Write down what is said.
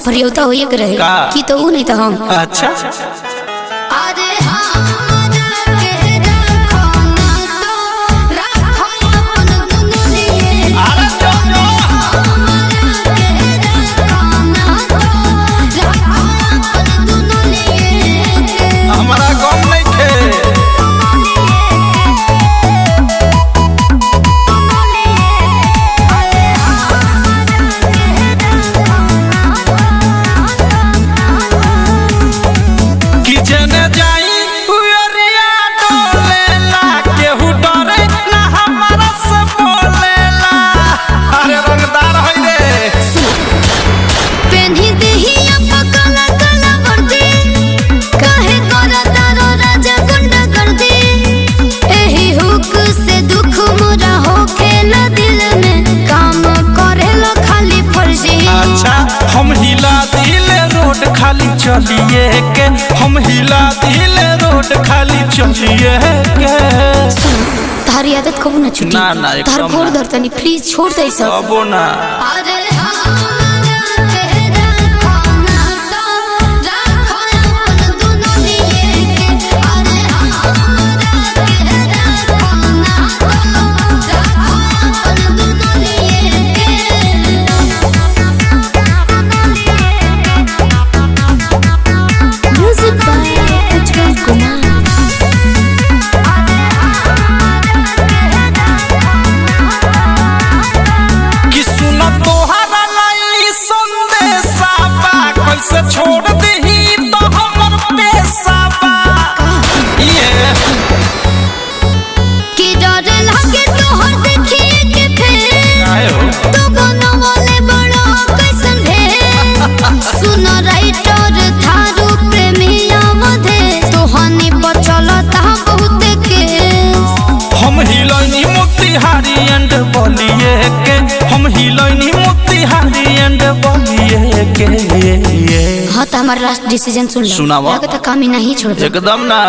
फरियौता होइए के रहे कि तो ऊ नहीं तो हम। अच्छा अरे हमारा गम नहीं थे। हम हिला दिले रोड खाली चलिए के, हम हिला दिले रोड खाली चलिए के। तारी आदत कबू ना छूटी। ना ना तार गोड़ धरतनी प्लीज छोड़ दे सब। कबो ना। से छोड़ दही तो हमर पैसा बा ये कि डर लागे तोहर देखिए के फेर आयो तो बनवले बड़ो कैसन भे सुन राइटर थारू प्रेमिया मधे तोहनी बचल ता बहुत के। हम हिलैनी मोतिहारी एंड बलिए के, हम हिलैनी मोतिहारी एंड बलिए के। हाँ तो हमारा लास्ट डिसीजन सुन लो। सुनावा। काम ही नहीं छोड़ एकदम ना।